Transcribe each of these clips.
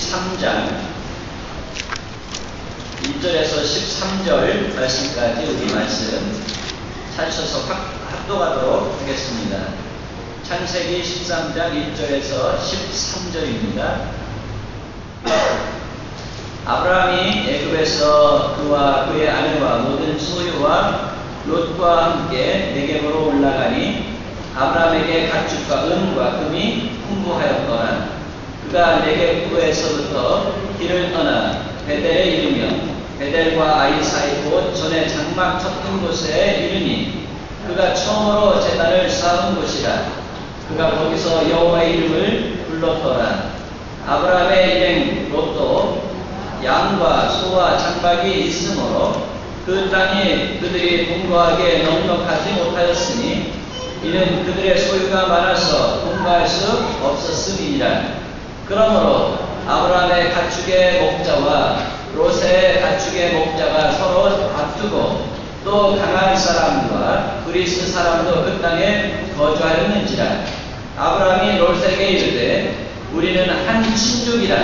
13장 1절에서 13절 말씀까지 우리 말씀 찾으셔서 합독하도록 하겠습니다. 창세기 13장 1절에서 13절입니다. 아브라함이 애굽에서 그와 그의 아내와 모든 소유와 롯과 함께 네겝으로 올라가니 아브라함에게 가축과 은과 금이 풍부하였더라. 그가 네겝에서부터 길을 떠나 베델에 이르며 베델과 아이 사이 곧 전에 장막 쳤던 곳에 이르니 그가 처음으로 제단을 쌓은 곳이라. 그가 거기서 여호와의 이름을 불렀더라. 아브라함의 일행 롯도 양과 소와 장막이 있으므로 그 땅이 그들이 공고하게 넉넉하지 못하였으니 이는 그들의 소유가 많아서 공고할 수 없었음이니라. 그러므로 아브라함의 가축의 목자와 롯의 가축의 목자가 서로 다투고 또 가나안 사람과 그리스 사람도 그 땅에 거주하였는지라. 아브라함이 롯에게 이르되 우리는 한 친족이라.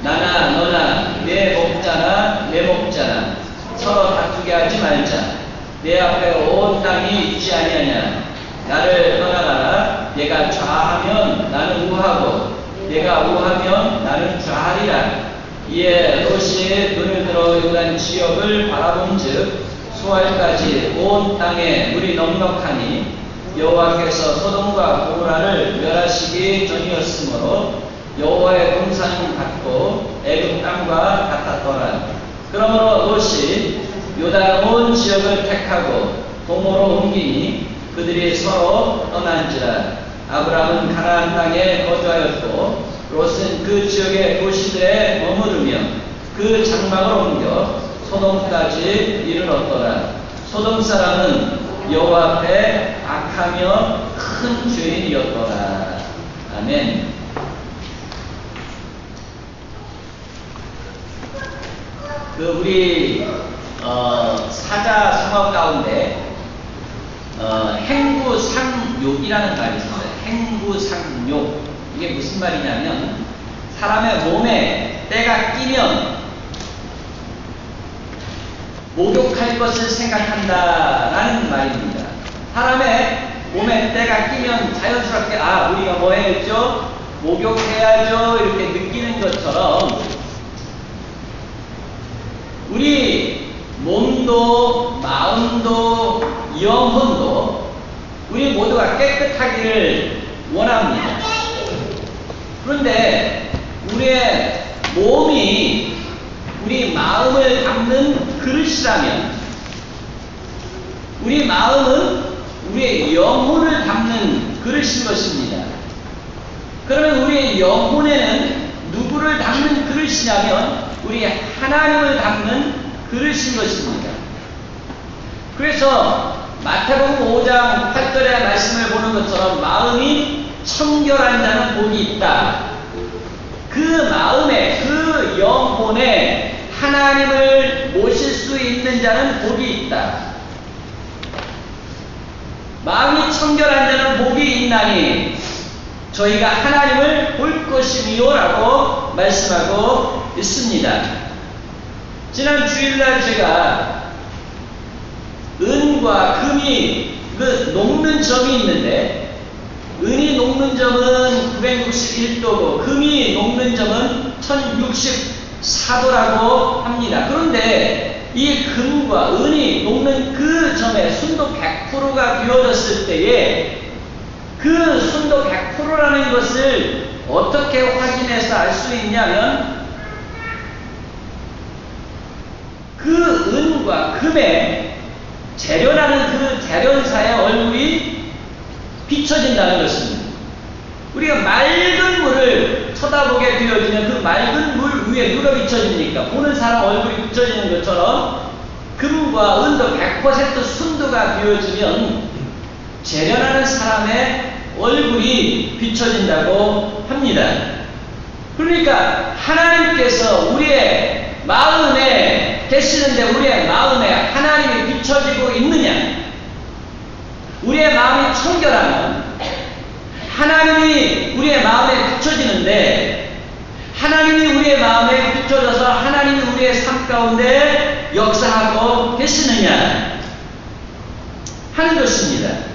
나나 너나 내 목자나 내 목자나 서로 다투게 하지 말자. 내 앞에 온 땅이 있지 아니하냐. 나를 떠나가라. 내가 좌하면 나는 우하고 내가 우하면 나는 좌하리라. 이에 롯이 눈을 들어 요단 지역을 바라본즉 수알까지 온 땅에 물이 넉넉하니 여호와께서 소돔과 고모라를 멸하시기 전이었으므로 여호와의 동산 같고 애굽 땅과 같았더라. 그러므로 롯이 요단 온 지역을 택하고 도모로 옮기니 그들이 서로 떠난지라. 아브라함은 가나안 땅에 거주하였고 롯은 그 지역의 도시들에 머무르며 그 장막을 옮겨 소돔까지 이르렀더라. 소돔 사람은 여호와 앞에 악하며 큰 죄인이었더라. 아멘. 우리 사자 성어 가운데 행구상욕이라는 말이 있어요. 행구상욕. 이게 무슨 말이냐면 사람의 몸에 때가 끼면 목욕할 것을 생각한다라는 말입니다. 사람의 몸에 때가 끼면 자연스럽게 우리가 뭐 해야죠? 목욕해야죠. 이렇게 느끼는 것처럼 우리 몸도 마음도 영혼도 우리 모두가 깨끗하기를 원합니다. 그런데 우리의 몸이 우리 마음을 담는 그릇이라면 우리 마음은 우리의 영혼을 담는 그릇인 것입니다. 그러면 우리의 영혼에는 누구를 담는 그릇이냐면 우리 하나님을 담는 그릇인 것입니다. 그래서 마태복음 5장 8절의 말씀을 보는 것처럼 마음이 청결한 자는 복이 있다. 그 마음에 그 영혼에 하나님을 모실 수 있는 자는 복이 있다. 마음이 청결한 자는 복이 있나니 저희가 하나님을 볼 것이니요 라고 말씀하고 있습니다. 지난 주일날 제가 은과 금이 녹는 점이 있는데 은이 녹는 점은 961도고 금이 녹는 점은 1064도라고 합니다. 그런데 이 금과 은이 녹는 그 점에 순도 100%가 되어졌을 때에 그 순도 100%라는 것을 어떻게 확인해서 알 수 있냐면 그 은과 금에 재련하는 그 재련사의 얼굴이 비춰진다는 것입니다. 우리가 맑은 물을 쳐다보게 되어지면 그 맑은 물 위에 누가 비춰집니까? 보는 사람 얼굴이 비춰지는 것처럼 금과 은도 100% 순도가 되어지면 재련하는 사람의 얼굴이 비춰진다고 합니다. 그러니까 하나님께서 우리의 마음에 계시는데 우리의 마음에 하나님이 비춰지고 있느냐? 우리의 마음이 청결하면 하나님이 우리의 마음에 비춰지는데 하나님이 우리의 마음에 비춰져서 하나님이 우리의 삶 가운데 역사하고 계시느냐 하는 것입니다.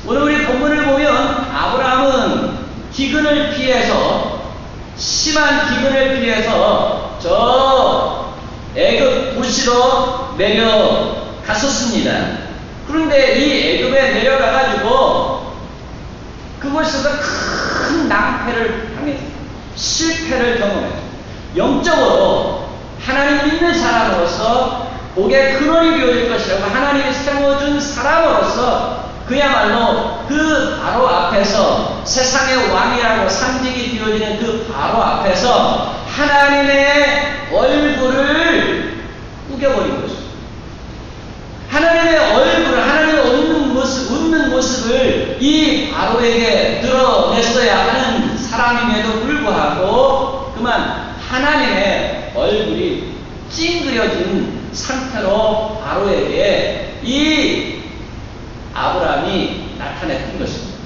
오늘 우리 본문을 보면 아브라함은 기근을 피해서, 심한 기근을 피해서 저 애굽 도시로 내려갔었습니다. 그런데 이 애굽에 내려가가지고 그곳에서 큰 낭패를 당했습니다. 실패를 경험했습니다. 영적으로 하나님 믿는 사람으로서 복의 근원이 되어질 것이라고 하나님이 세워준 사람으로서 그야말로 그 바로 앞에서, 세상의 왕이라고 상징이 되어지는 그 바로 앞에서 하나님의 얼굴을 우겨버린 것입니다. 하나님의 얼굴을, 하나님의 웃는 모습을 이 바로에게 드러냈어야 하는 사람임에도 불구하고 그만 하나님의 얼굴이 찡그려진 상태로 바로에게 이 아브라함이 나타냈던 것입니다.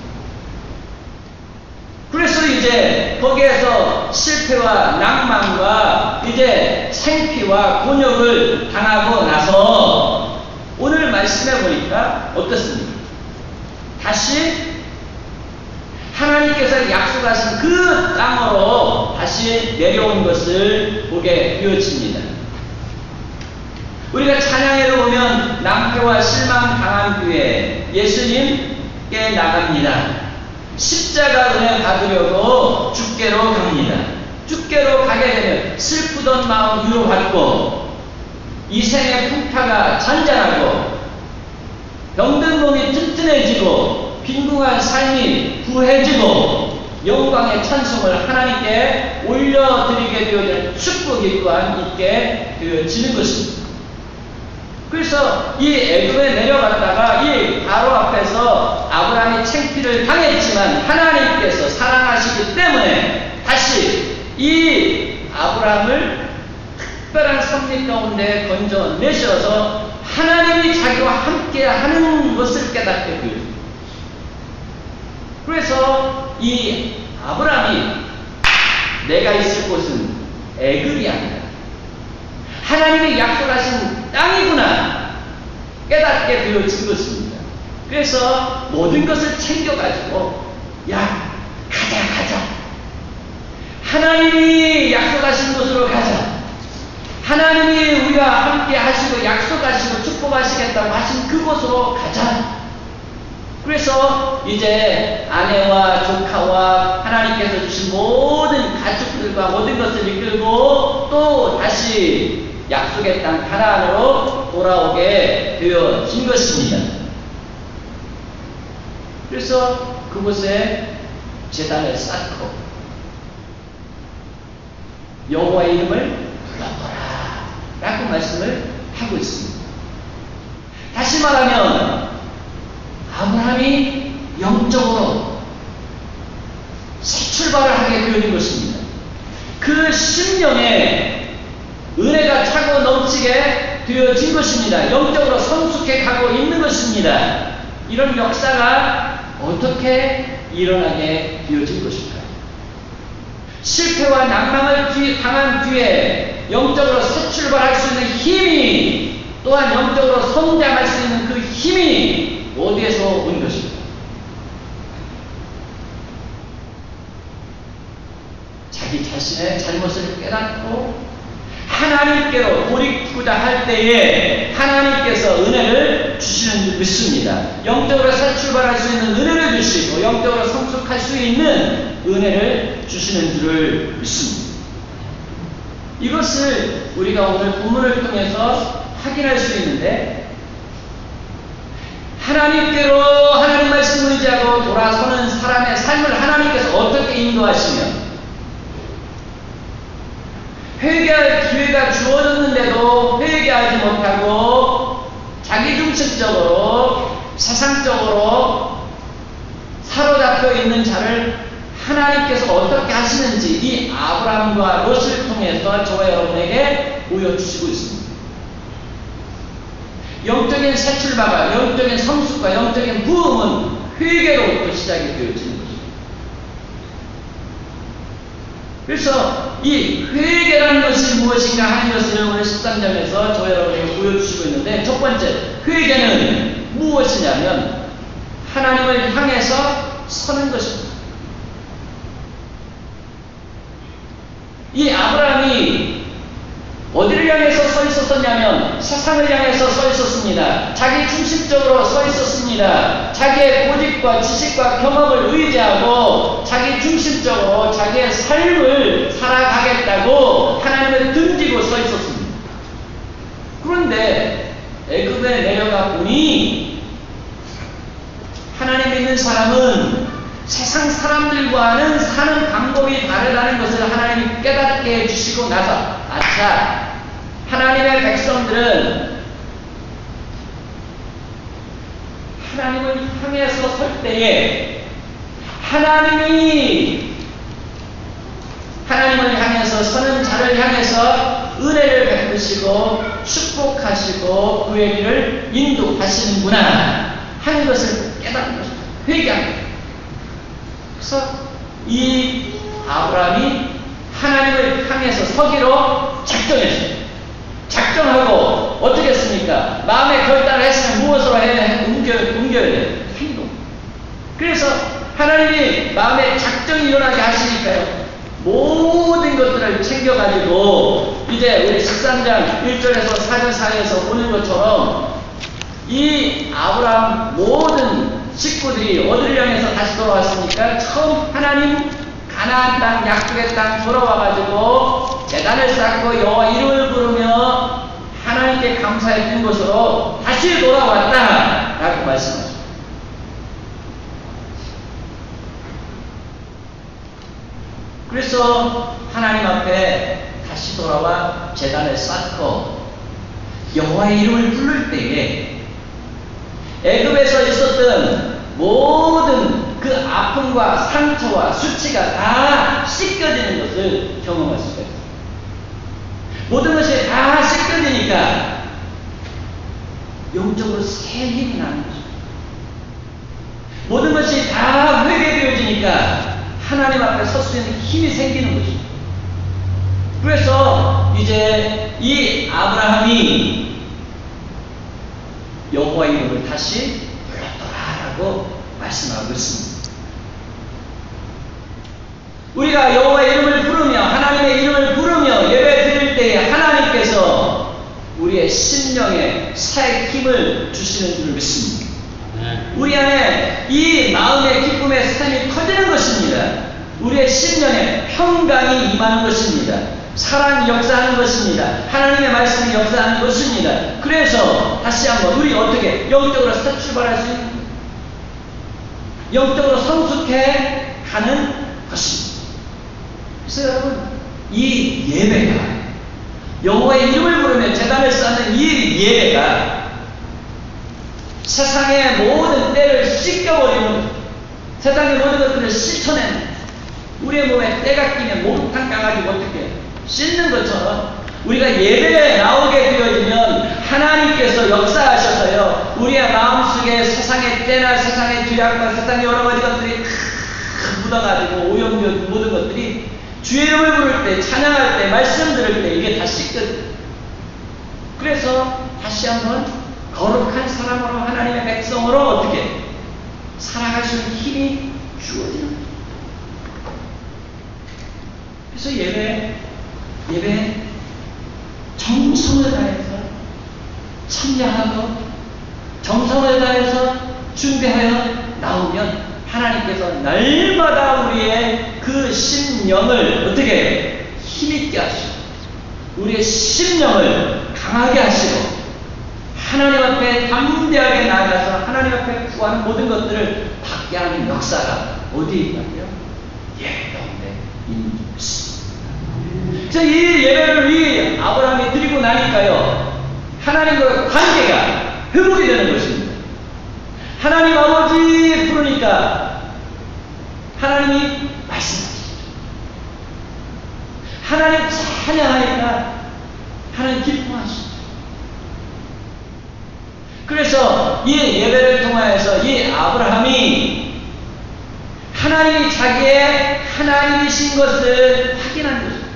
그래서 이제 거기에서 실패와 낭만과 이제 창피와 곤욕을 당하고 나서 오늘 말씀해 보니까 어떻습니까? 다시 하나님께서 약속하신 그 땅으로 다시 내려온 것을 보게 되어집니다. 우리가 찬양회를 보면 낭패와 실망 당한 뒤에 예수님께 나갑니다. 십자가 은혜 받으려고 주께로 갑니다. 주께로 가게 되면 슬프던 마음 위로받고 이 생의 풍파가 잔잔하고 병든 몸이 튼튼해지고 빈궁한 삶이 부해지고 영광의 찬송을 하나님께 올려드리게 되어지는 축복이 또한 있게 되어지는 것입니다. 그래서 이 애굽에 내려갔다가 이 바로 앞에서 아브라함이 창피를 당했지만 하나님께서 사랑하시기 때문에 다시 이 아브라함을 특별한 섭리 가운데 건져내셔서 하나님이 자기와 함께 하는 것을 깨닫게 되었습니다. 그래서 이 아브라함이 내가 있을 곳은 애굽이 아니다, 하나님이 약속하신 땅이구나 깨닫게 되어진 것입니다. 그래서 모든 것을 챙겨가지고 야 가자 하나님이 약속하신 곳으로 가자, 하나님이 우리와 함께 하시고 약속하시고 축복하시겠다고 하신 그곳으로 가자. 그래서 이제 아내와 조카와 하나님께서 주신 모든 가족들과 모든 것을 이끌고 또 다시 약속의 땅 가나안으로 돌아오게 되어진 것입니다. 그래서 그곳에 제단을 쌓고 여호와의 이름을 불러보라 라고 말씀을 하고 있습니다. 다시 말하면 아브라함이 영적으로 새 출발을 하게 되어진 것입니다. 그 심령에 은혜가 차고 넘치게 되어진 것입니다. 영적으로 성숙해 가고 있는 것입니다. 이런 역사가 어떻게 일어나게 되어진 것일까요? 실패와 낭망을 당한 뒤에 영적으로 새 출발할 수 있는 힘이, 또한 영적으로 성장할 수 있는 그 힘이 어디에서 온 것입니까? 자기 자신의 잘못을 깨닫고 하나님께로 돌이키고자 할 때에 하나님께서 은혜를 주시는 줄 믿습니다. 영적으로 새 출발할 수 있는 은혜를 주시고 영적으로 성숙할 수 있는 은혜를 주시는 줄을 믿습니다. 이것을 우리가 오늘 본문을 통해서 확인할 수 있는데, 하나님께로 하나님 말씀을 의지하고 돌아서는 사람의 삶을 하나님께서 어떻게 인도하시며 회개할 기회가 주어졌는데도 회개하지 못하고 자기중심적으로 세상적으로 사로잡혀 있는 자를 하나님께서 어떻게 하시는지 이 아브라함과 롯을 통해서 저와 여러분에게 보여주시고 있습니다. 영적인 새 출발과 영적인 성숙과 영적인 부흥은 회개로부터 시작이 되어지는 것입니다. 그래서 이 회개라는 것이 무엇인가 하는 것을 오늘 13장에서 저 여러분에게 보여주시고 있는데, 첫 번째, 회개는 무엇이냐면 하나님을 향해서 서는 것입니다. 이 아브라함이 어디를 향해서 서 있었냐면 세상을 향해서 서 있었습니다. 자기 중심적으로 서 있었습니다. 자기의 고집과 지식과 경험을 의지하고 자기 중심적으로 자기의 삶을 살아가겠다고 하나님을 등지고 서 있었습니다. 그런데 애굽에 내려가 보니 하나님 믿는 사람은 세상 사람들과는 사는 방법이 다르다는 것을 하나님이 깨닫게 해주시고 나서, 아차, 하나님의 백성들은 하나님을 향해서 설 때에 하나님을 향해서 서는 자를 향해서 은혜를 베푸시고 축복하시고 그의 길을 인도하시는구나 하는 것을 깨닫는 것입니다. 회개합니다. 그래서 이 아브라함이 하나님을 향해서 서기로 작정했어요. 작정하고 어떻게 했습니까? 마음의 결단을 했으면 무엇으로 옮겨야 돼요? 행동. 그래서 하나님이 마음의 작정이 일어나게 하시니까요, 모든 것들을 챙겨가지고 이제 우리 13장 1절에서 4절 사이에서 보는 것처럼 이 아브라함 모든 식구들이 어디를 향해서 다시 돌아왔습니까? 처음 하나님 가나안 땅, 약속의 땅 돌아와가지고 제단을 쌓고 여호와 이름을 부르며 하나님께 감사했던 것으로 다시 돌아왔다라고 말씀하십니다. 그래서 하나님 앞에 다시 돌아와 제단을 쌓고 여호와의 이름을 부를 때에 애굽에서 있었던 모든 그 아픔과 상처와 수치가 다 씻겨지는 것을 경험할 수가 있어요. 모든 것이 다 씻겨지니까 영적으로 새 힘이 나는 거죠. 모든 것이 다 회개되어지니까 하나님 앞에 설 수 있는 힘이 생기는 거죠. 그래서 이제 이 아브라함이 여호와 이름을 다시 불렀더라라고 말씀하고 있습니다. 우리가 여호와 이름을 부르며 하나님의 이름을 부르며 예배 드릴 때에 하나님께서 우리의 심령에 새 힘을 주시는 줄 믿습니다. 우리 안에 이 마음의 기쁨의 샘이 터지는 것입니다. 우리의 심령에 평강이 임하는 것입니다. 사랑이 역사하는 것입니다. 하나님의 말씀이 역사하는 것입니다. 그래서 다시 한번 우리 어떻게 영적으로 새 출발할 수 있는, 영적으로 성숙해 가는 것입니다. 그래서 여러분, 이 예배가, 여호와의 이름을 부르며 제단을 쌓는 이 예배가 세상의 모든 때를 씻겨버리는, 세상의 모든 것들을 씻어내는, 우리의 몸에 때가 끼면 목욕탕 가가지고 어떻게 씻는 것처럼 우리가 예배에 나오게 되어지면 하나님께서 역사하셔서요, 우리의 마음속에 세상의 때나 세상의 죄악과 세상의 여러 가지 것들이 묻어가지고 오염된 모든 것들이 주의 이름을 부를 때, 찬양할 때, 말씀 들을 때 이게 다 씻거든요. 그래서 다시 한번 거룩한 사람으로, 하나님의 백성으로 어떻게 살아갈 수 있는 힘이 주어지는 거예요. 그래서 예배 정성을 다해서 참여하고 정성을 다해서 준비하여 나오면 하나님께서 날마다 우리의 그 심령을 어떻게 힘있게 하시고 우리의 심령을 강하게 하시고 하나님 앞에 담대하게 나아가서 하나님 앞에 구하는 모든 것들을 받게 하는 역사가 어디에 있다고요? 예배 가운데 있는 것입니다. 그래서 이 예배를 이 아브라함이 드리고 나니까요, 하나님과의 관계가 회복이 되는 것입니다. 하나님 아버지 부르니까 하나님이 말씀하시죠. 하나님 찬양하니까 하나님 기뻐하시죠. 그래서 이 예배를 통하여서 이 아브라함이 하나님이 자기의 하나님이신 것을 확인한 것입니다.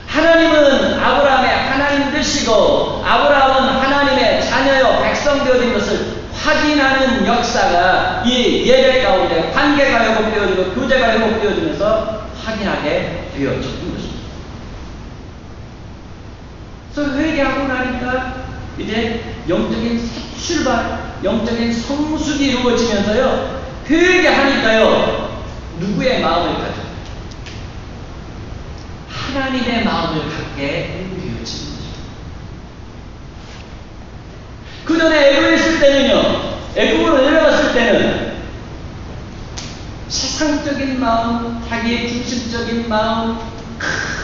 하나님은 아브라함의 하나님 되시고 아브라함은 하나님의 자녀여 백성 되어진 것을 확인하는 역사가 이 예배 가운데 관계가 회복되어지고 교제가 회복되어지면서 확인하게 되어졌던 것입니다. 그래서 회개하고 나니까 이제 영적인 새 출발, 영적인 성숙이 이루어지면서요, 회개하니까요, 누구의 마음을 가져? 하나님의 마음을 갖게 되어지는 거죠. 그 전에 애굽에 있을 때는요, 애굽으로 내려갔을 때는 세상적인 마음, 자기의 중심적인 마음,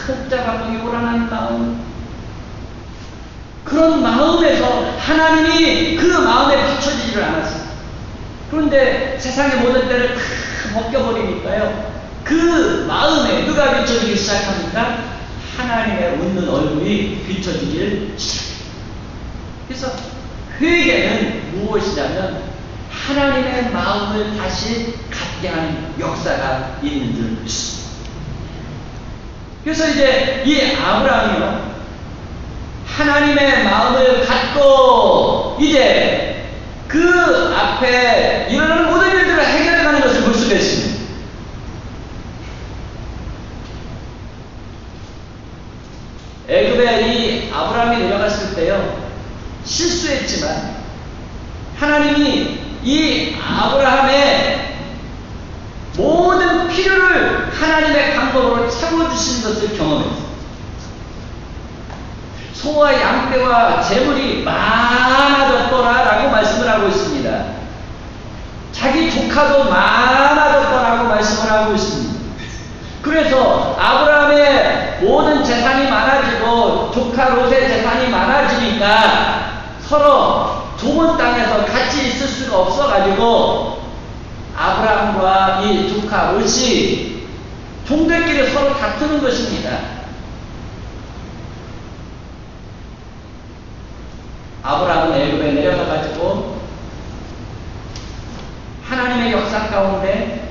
복잡하고 요란한 마음, 그런 마음에서 하나님이 그 마음에 비춰지지를 않았어요. 그런데 세상의 모든 때를 다 벗겨버리니까요, 그 마음에 누가 비춰지기 시작합니까? 하나님의 웃는 얼굴이 비춰지기를 시작합니다. 그래서 회개는 무엇이냐면 하나님의 마음을 다시 갖게 하는 역사가 있는 줄 믿습니다. 그래서 이제 이 아브라함이요, 하나님의 마음을 갖고 이제 그 앞에 일어나는 모든 일들을 해결해가는 것을 볼 수가 있습니다. 애굽에 이 아브라함이 내려갔을 때요, 실수했지만 하나님이 이 아브라함의 모든 필요를 하나님의 방법으로 채워주신 것을 경험했어요. 소와 양떼와 재물이 많아졌더라라고 말씀을 하고 있습니다. 자기 조카도 많아졌더라고 말씀을 하고 있습니다. 그래서 아브라함의 모든 재산이 많아지고 조카 롯의 재산이 많아지니까 서로 좁은 땅에서 같이 있을 수가 없어가지고 아브라함과 이 조카 롯이 종들끼리 서로 다투는 것입니다. 아브라함은 애굽에 내려가가지고 하나님의 역사 가운데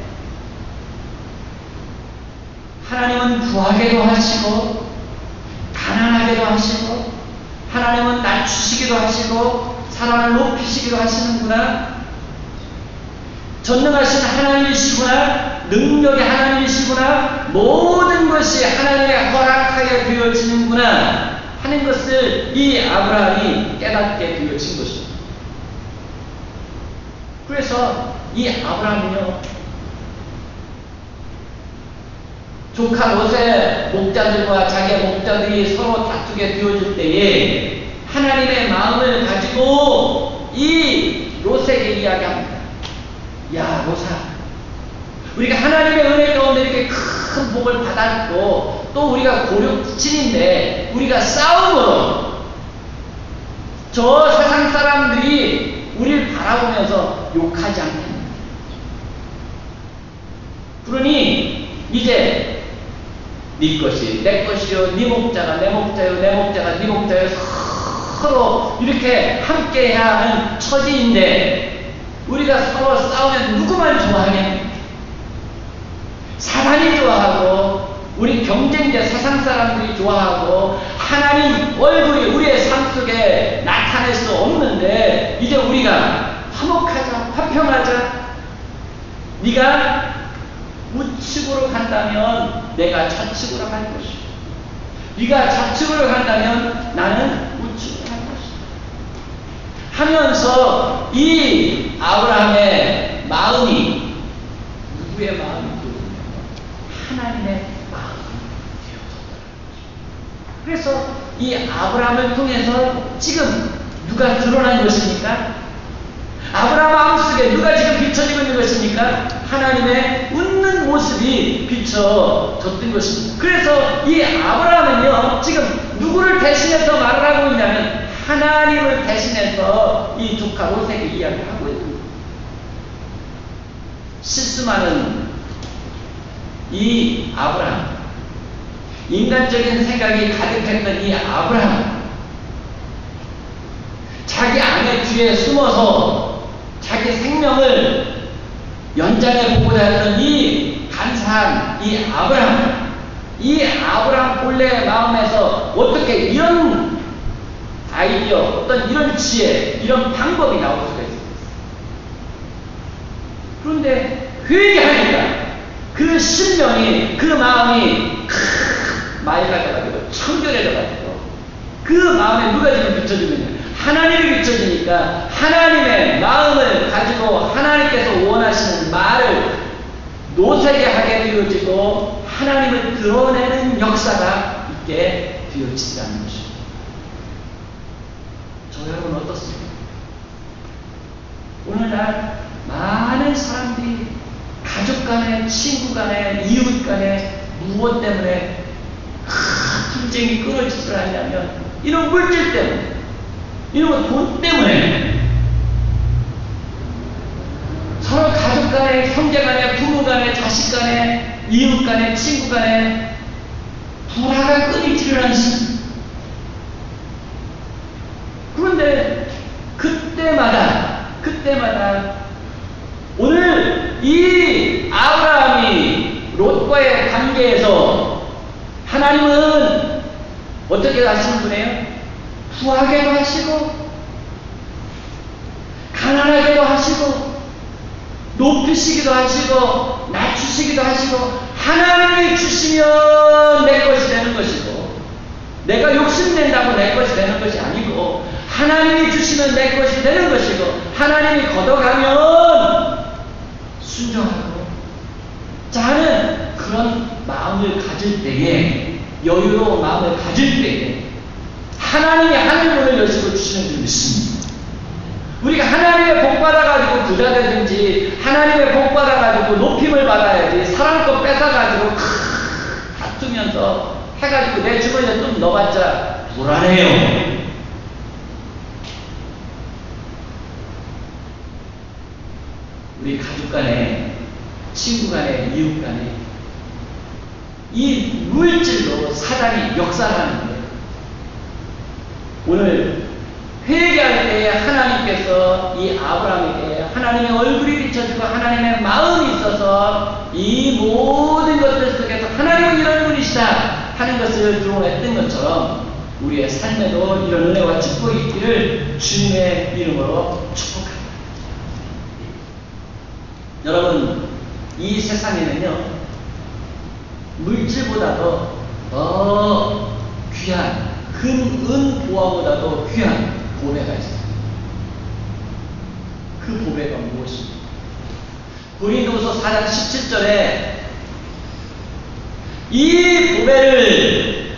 하나님은 부하게도 하시고 가난하게도 하시고 하나님은 낮추시기도 하시고 사람을 높이시기도 하시는구나, 전능하신 하나님이시구나, 능력의 하나님이시구나, 모든 것이 하나님의 허락하여 되어지는구나 하는 것을 이 아브라함이 깨닫게 되어진 것입니다. 그래서 이 아브라함은요, 조카 롯의 목자들과 자기의 목자들이 서로 다투게 되어질 때에 하나님의 마음을 가지고 이 롯에게 이야기합니다. 야, 롯아, 우리가 하나님의 은혜 가운데 이렇게 큰 복을 받았고 또 우리가 고륙진인데 우리가 싸움으로 저 세상 사람들이 우리를 바라보면서 욕하지 않겠냐. 그러니 이제 네 것이 내 것이요, 네 목자가 내 목자요, 내 목자가 네 목자요, 서로 이렇게 함께해야 하는 처지인데 우리가 서로 싸우면 누구만 좋아하겠냐? 사단이 좋아하고 우리 경쟁자 세상 사람들이 좋아하고 하나님 얼굴이 우리의 삶 속에 나타낼 수 없는데 이제 우리가 화목하자, 화평하자. 네가 우측으로 간다면 내가 좌측으로 갈 것이고, 네가 좌측으로 간다면 나는 우측으로 갈 것이다 하면서 이 아브라함의 마음이 누구의 마음이 되었냐면 하나님의 마음이 되었다. 그래서 이 아브라함을 통해서 지금 누가 드러난 것입니까? 아브라함 마음 속에 누가 지금 비춰지고 있는 것입니까? 하나님의 웃는 모습이 비춰졌던 것입니다. 그래서 이 아브라함은요, 지금 누구를 대신해서 말을 하고 있냐면 하나님을 대신해서 이 조카 롯에게 이야기를 하고 있는 거예요. 실수 많은 이 아브라함, 인간적인 생각이 가득했던 이 아브라함, 자기 아내 뒤에 숨어서 자기 생명을 연장에 보고자 했던 이 간사한 이 아브라함 본래의 마음에서 어떻게 이런 아이디어, 어떤 이런 지혜, 이런 방법이 나올 수가 있습니다. 그런데 회개하니까 그 심령이, 그 마음이 맑아져가지고 청결해져가지고 그 마음에 누가 지금 비춰주면요, 하나님이 비춰지니까 하나님의 마음을 가지고 하나님께서 원하시는 말을 노세게 하게 되어지고 하나님을 드러내는 역사가 있게 되어지지라는 것입니다. 저 여러분 어떻습니까? 오늘날 많은 사람들이 가족 간에, 친구 간에, 이웃 간에 무엇 때문에 분쟁이 끊어지질 않냐면 이런 물질 때문에, 이런 돈 때문에 서로 가족 간에, 형제 간에, 부모 간에, 자식 간에, 이웃 간에, 친구 간에 불화가 끊이지를 않습니다. 그런데 그때마다 오늘 이 아브라함이 롯과의 관계에서 하나님은 어떻게 하시는 분이에요? 부하게도 하시고 가난하게도 하시고 높이시기도 하시고 낮추시기도 하시고, 하나님이 주시면 내 것이 되는 것이고 내가 욕심낸다고 내 것이 되는 것이 아니고 하나님이 주시면 내 것이 되는 것이고 하나님이 걷어가면 순종하고 자는 그런 마음을 가질 때에, 여유로운 마음을 가질 때에 하나님이 하늘문을 여시고 주시는 줄 믿습니다. 우리가 하나님의 복 받아가지고 부자 되든지 하나님의 복 받아가지고 높임을 받아야지 사람껏 뺏어가지고 다투면서 해가지고 내 주머니에 좀 넣어봤자 불안해요. 우리 가족 간에, 친구 간에, 이웃 간에 이 물질로 사단이 역사하는데, 오늘 회개할 때에 하나님께서 이 아브라함에게 하나님의 얼굴이 비춰지고 하나님의 마음이 있어서 이 모든 것들 속에서 하나님은 이런 분이시다 하는 것을 드러냈던 것처럼 우리의 삶에도 이런 은혜와 축복이 있기를 주님의 이름으로 축복합니다. 여러분, 이 세상에는요, 물질보다도 더 귀한, 은 보화보다도 귀한 보배가 있어요. 그 보배가 무엇입니까? 고린도후서 4장 17절에 이 보배를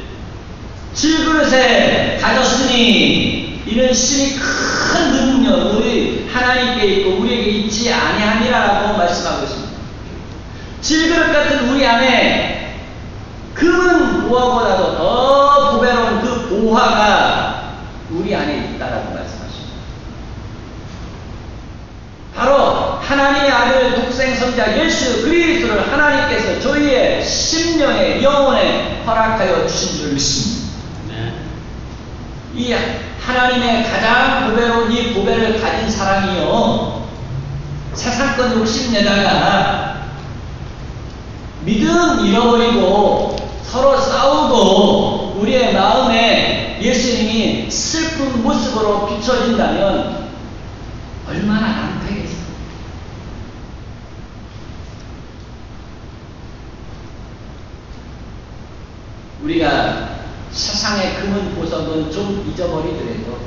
질그릇에 가졌으니 이는 심히 큰 능력이 하나님께 있고 우리에게 있지 아니하니라라고 말씀하고 있습니다. 질그릇 같은 우리 안에 금은 보화보다도 더 보배로운 그 보화가 우리 안에 있다라고 말씀하십니다. 바로 하나님의 아들 독생 선자 예수 그리스도를 하나님께서 저희의 심령에, 영혼에 허락하여 주신 줄 믿습니다. 이 하나님의 가장 보배로운 이 보배를 가진 사람이요, 세상권 욕심내다가 믿음 잃어버리고 서로 싸우고 우리의 마음에 예수님이 슬픈 모습으로 비춰진다면 얼마나 낭패겠어요. 우리가 세상의 금은 보석은 좀 잊어버리더라도,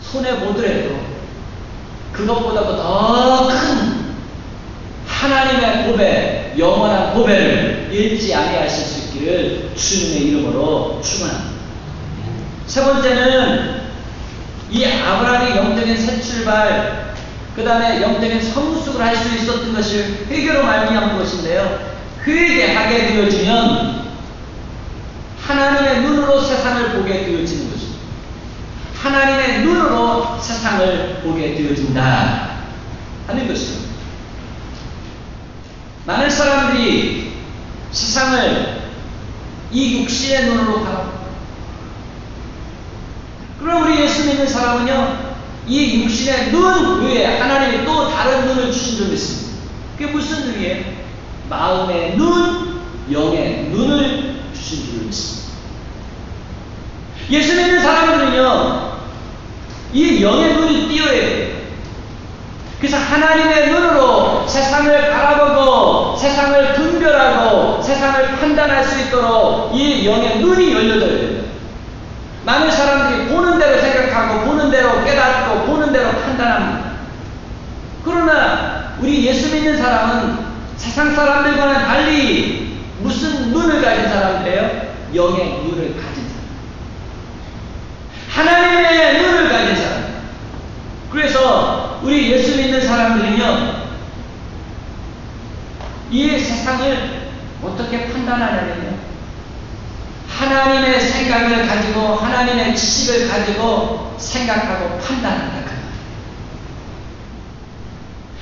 손해보더라도 그것보다도 더 큰 하나님의 보배, 영원한 보배를 잃지 아니하실 수 있기를 주님의 이름으로 축원합니다. 세 번째는 이 아브라함이 영적인 새 출발, 그 다음에 영적인 성숙을 할 수 있었던 것을 회개로 말미암은 것인데요, 회개하게 되어지면 하나님의 눈으로 세상을 보게 되어지는 것입니다. 하나님의 눈으로 세상을 보게 되어진다 하는 것입니다. 많은 사람들이 세상을 이 육신의 눈으로 바라봅니다. 그럼 우리 예수 믿는 사람은요, 이 육신의 눈 외에 하나님이 또 다른 눈을 주신 줄 믿습니다. 그게 무슨 눈이에요? 마음의 눈, 영의 눈을 주신 줄을 믿습니다. 예수 믿는 사람들은요, 이 영의 눈이 띄어야 돼요. 그래서 하나님의 눈으로 세상을 바라보고 세상을 분별하고 세상을 판단할 수 있도록 이 영의 눈이 열려져야 됩니다. 많은 사람들이 보는 대로 생각하고 보는 대로 깨닫고 보는 대로 판단합니다. 그러나 우리 예수 믿는 사람은 세상 사람들과는 달리 무슨 눈을 가진 사람들이에요? 영의 눈을 가진 사람. 하나님의 눈을 가진 사람. 그래서 우리 예수 믿는 사람들은요, 이 세상을 어떻게 판단하냐면요, 하나님의 생각을 가지고 하나님의 지식을 가지고 생각하고 판단한다.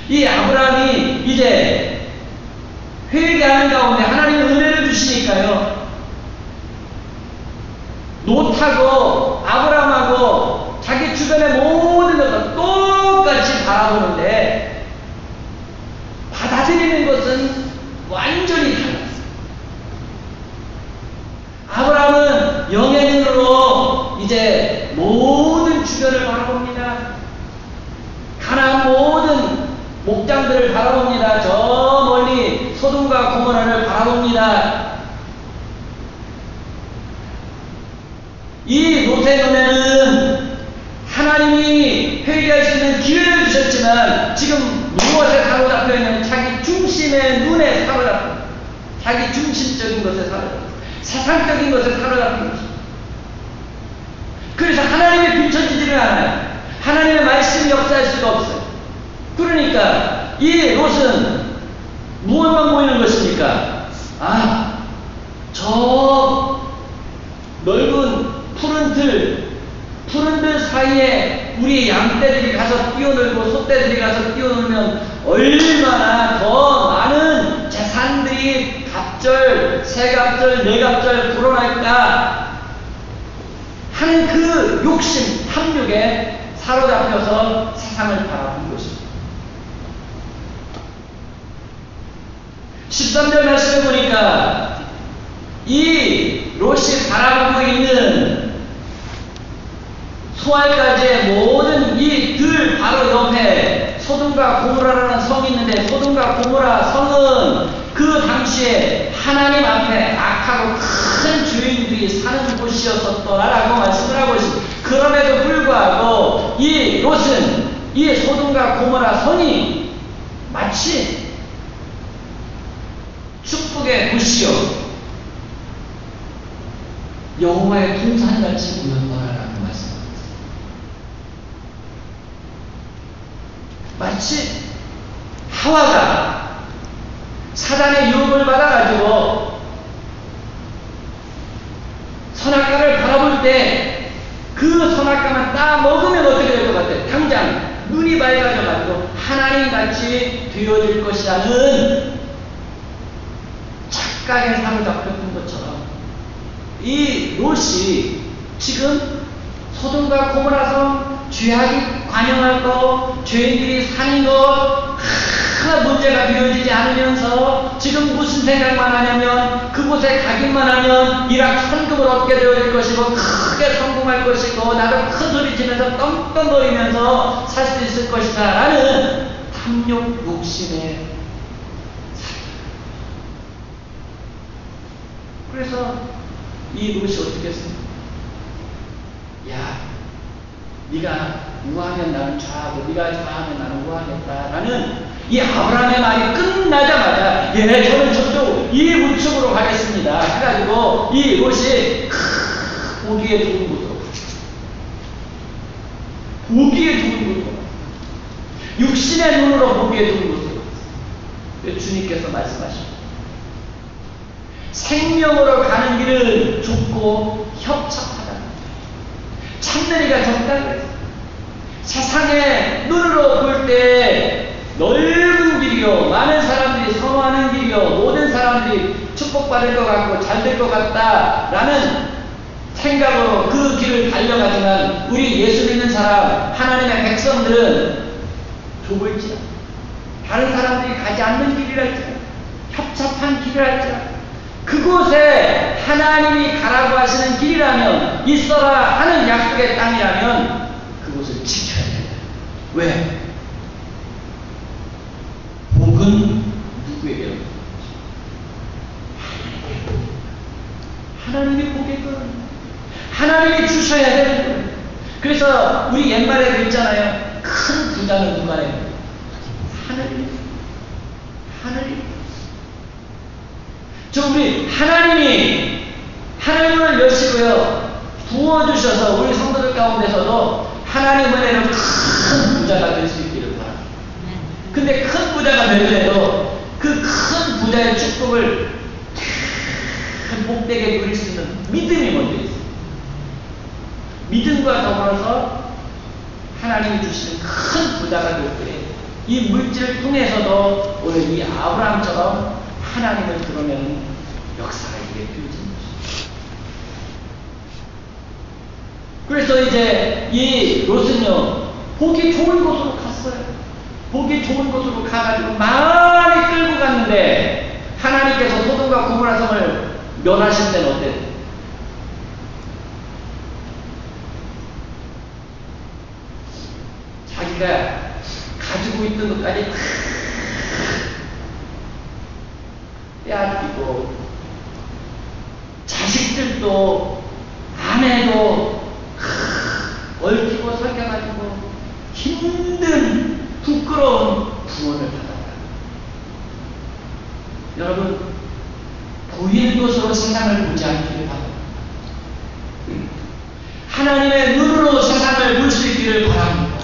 이 아브라함이 이제 회개하는 가운데 하나님의 은혜를 주시니까요, 롯하고 아브라함하고 자기 주변의 모든 것을 똑같이 바라보는데 받아들이는 것은 완전히 달랐어요. 아브라함은 영의 눈으로 이제 모든 주변을 바라봅니다. 가나안 모든 목장들을 바라봅니다. 저 멀리 소돔과 고모라를 바라봅니다. 이 롯의 눈에는 하나님이 회개할 수 있는 기회를 주셨지만 지금 무엇에 사로잡혀 있는 자기 중심의 눈에 사로잡혀, 자기 중심적인 것에 사로잡혀, 세상적인 것에 사로잡힌 것입니다. 그래서 하나님이 비춰지지를 않아요. 하나님의 말씀이 역사할 수가 없어요. 그러니까 이 롯은 무엇만 보이는 것입니까? 아, 저 넓은 푸른 들 사이에 우리 양떼들이 가서 뛰어놀고 소떼들이 가서 뛰어놀면 얼마나 더 많은 재산들이 갑절, 세갑절, 네갑절 불어날까 하는 그 욕심, 탐욕에 사로잡혀서 세상을 바라본 것입니다. 13절 말씀을 보니까 이 롯이 바라보고 있는 소알까지의 모든 이 들 바로 옆에 소돔과 고모라라는 성이 있는데, 소돔과 고모라 성은 그 당시에 하나님 앞에 악하고 큰 죄인들이 사는 곳이었었더라라고 말씀을 하고 있습니다. 그럼에도 불구하고 이 롯은 이 소돔과 고모라 성이 마치 축복의 도시요 여호와의 동산같이 보였더라라고 말씀합니다. 마치 하와가 사단의 유혹을 받아가지고 선악과를 바라볼 때 그 선악과만 딱 먹으면 어떻게 될 것 같아요? 당장 눈이 밝아져가지고 하나님같이 되어질 것이라는 착각에 사로잡혔던 것처럼 이 롯이 지금 소돔과 고모라성 죄악이 관영할 것, 죄인들이 사는 것 하나 문제가 되어지지 않으면서 지금 무슨 생각만 하냐면 그곳에 가기만 하면 일학 천금을 얻게 되어질 것이고 크게 성공할 것이고 나도 큰 소리 치면서 떵떵거리면서 살 수 있을 것이다 라는 탐욕 욕심에 그래서 이 롯이 어떻게 했습니까? 야, 네가 우하면 나는 좌하고 네가 좌하면 나는 우하겠다라는 이 아브라함의 말이 끝나자마자 저는 저쪽 이 우측으로 가겠습니다 해가지고 이 롯이 보기에 좋은 곳으로 보기에 좋은 곳으로 육신의 눈으로 보기에 좋은 곳으로 주님께서 말씀하십니다. 생명으로 가는 길은 좁고 협착하다. 참느리가 적다고 했어요. 세상의 눈으로 볼 때 넓은 길이요, 많은 사람들이 선호하는 길이요, 모든 사람들이 축복받을 것 같고 잘 될 것 같다라는 생각으로 그 길을 달려가지만 우리 예수 믿는 사람, 하나님의 백성들은 좁을지라 다른 사람들이 가지 않는 길이랄지라도, 협잡한 길이랄지라도, 그곳에 하나님이 가라고 하시는 길이라면, 있어라 하는 약속의 땅이라면 그곳을 지켜야 된다. 왜? 복은 누구에게? 하나님이 복의 건 하나님이 주셔야 되는 거예요. 그래서 우리 옛말에 그랬잖아요. 큰 부자는 누가 해요? 하나님. 우리 하나님을 여시고요 부어주셔서 우리 성도들 가운데서도 하나님 은혜로 큰 부자가 될 수 있기를 바랍니다. 근데 큰 부자가 되더라도 그 큰 부자의 축복을 큰 복되게 누릴 수 있는 믿음이 먼저 있어요. 믿음과 더불어서 하나님이 주시는 큰 부자가 될 때 이 물질을 통해서도 오늘 이 아브라함처럼 하나님을 드러내는 역사가 이게 펼쳐진 것입니다. 그래서 이제 이 롯은요 보기 좋은 곳으로 갔어요. 보기 좋은 곳으로 가가지고 많이 끌고 갔는데 하나님께서 소돔과 고모라 성을 멸하실 때는 어때요? 자기가 가지고 있던 것까지 다 빼앗기고 자식들도 아내도 얽히고 설켜가지고 힘든 부끄러운 구원을 받았다. 여러분 보이는 것으로 세상을 보지 않기를 바랍니다. 하나님의 눈으로 세상을 볼 수 있기를 바랍니다.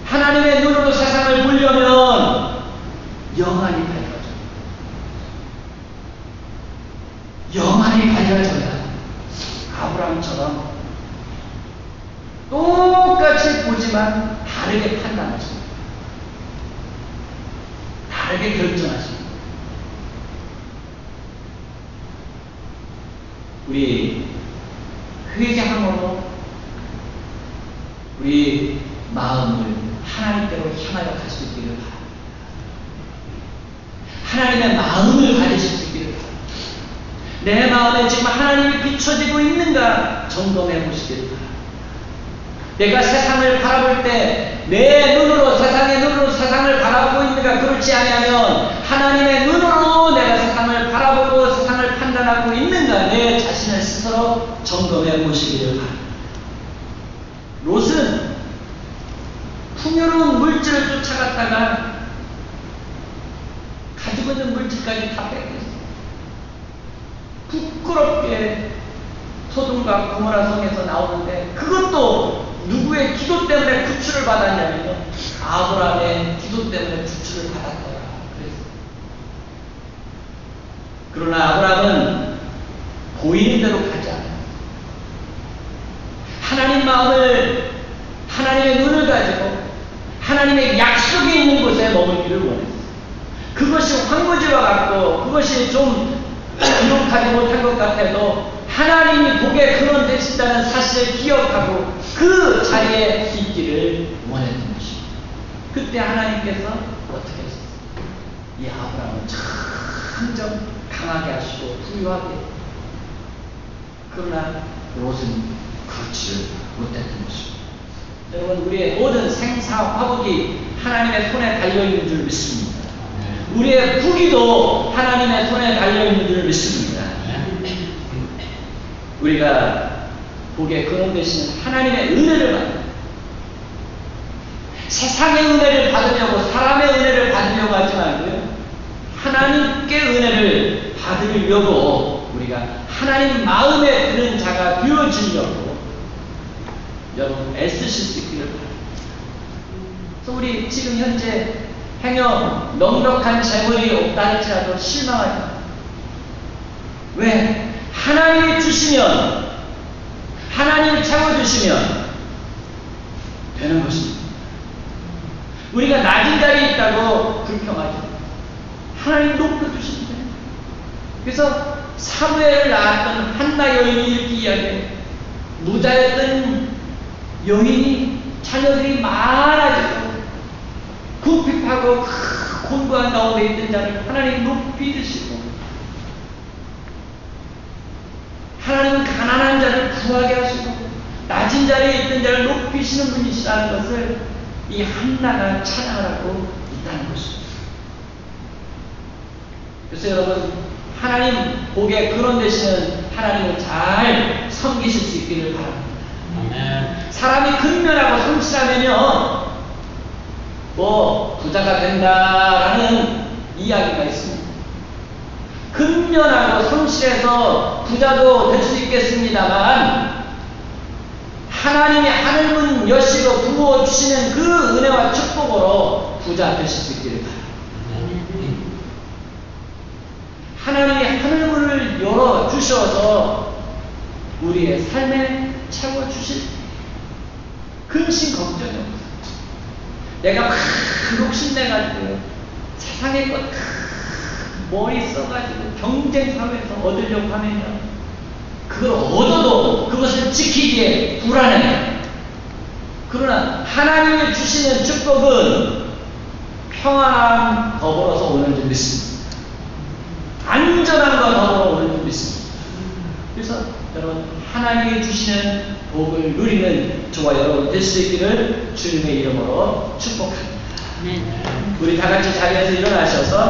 하나님의 눈으로 세상을 보려면 영안이 밝아져요. 영안이 밝아져야 아브라함처럼 똑같이 보지만 다르게 판단하십니다. 다르게 결정하십니다. 우리 회개함으로 우리 마음을 하나님께로 향하여 갈 수 있기를 바랍니다. 하나님의 마음을 가지실 수 있기를 바랍니다. 내 마음에 지금 하나님이 비춰지고 있는가 점검해 보시기를 바랍니다. 내가 세상을 바라볼 때 내 눈으로 세상의 눈으로 세상을 바라보고 있는가 그렇지 않으면 하나님의 눈으로 내가 세상을 바라보고 세상을 판단하고 있는가 내 자신을 스스로 점검해 보시기를 바랍니다. 롯은 풍요로운 물질을 쫓아갔다가 가지고 있는 물질까지 다 뺏겼어요. 부끄럽게 소돔과 고모라 성에서 나오는데 그것도 누구의 기도 때문에 구출을 받았냐면요 아브라함의 기도 때문에 구출을 받았더라 그랬어요. 그러나 아브라함은 보이는 대로 가지 않아요. 하나님 마음을 하나님의 눈을 가지고 하나님의 약속이 있는 곳에 머물기를 원했어요. 그것이 황무지와 같고 그것이 좀 기록하지 못한 것 같아도 하나님이 복의 근원 되신다는 사실을 기억하고 그 자리에 있기를 원했던 것입니다. 그때 하나님께서 어떻게 하셨어요? 이 아브라함을 점점 강하게 하시고 부유하게. 그러나 롯은 그렇지를 못했던 것입니다. 여러분 우리의 모든 생사 화복이 하나님의 손에 달려있는 줄 믿습니다. 우리의 부귀도 하나님의 손에 달려있는 줄 믿습니다. 우리가 복의 근원 되시는 하나님의 은혜를 받는 세상의 은혜를 받으려고 사람의 은혜를 받으려고 하지 말고요. 하나님께 은혜를 받으려고 우리가 하나님 마음에 드는 자가 되어지려고 여러분 애쓰실 수 있기를 바랍니다. 그래서 우리 지금 현재 행여 넉넉한 재물이 없다 할지라도 실망하지 마. 왜? 하나님이 주시면 하나님이 채워주시면 되는 것입니다. 우리가 낮은 자리에 있다고 불평하죠. 하나님 높여주십니다. 그래서 사무엘을 낳았던 한나 여인이 이렇게 이야기해요. 무자였던 여인이 자녀들이 많아지고 궁핍하고 곤고한 가운데 있던 자를 하나님 높이 드시고, 하나님은 가난한 자를 부하게 하시고 낮은 자리에 있던 자를 높이시는 분이시라는 것을 이 한나가 찬양을 하고 있다는 것입니다. 그래서 여러분, 하나님 복의 근원 되시는 하나님을 잘 섬기실 수 있기를 바랍니다. 아멘. 사람이 근면하고 성실하면요, 부자가 된다라는 이야기가 있습니다. 근면하고 성실해서 부자도 될 수 있겠습니다만, 하나님이 하늘문 여시고 부어주시는 그 은혜와 축복으로 부자 되실 수 있기를 바랍니다. 하나님이 하늘문을 열어주셔서 우리의 삶에 채워주실 근심 걱정이 없어요. 내가 막 욕심내가지고 세상의 것 머리 써가지고 경쟁사회에서 얻으려고 하면요, 그걸 얻어도 그것을 지키기에 불안해요. 그러나 하나님이 주시는 축복은 평안함 더불어서 오는 줄 믿습니다. 안전함과 더불어 오는 줄 믿습니다. 그래서 여러분, 하나님이 주시는 복을 누리는 저와 여러분 될 수 있기를 주님의 이름으로 축복합니다. 우리 다 같이 자리에서 일어나셔서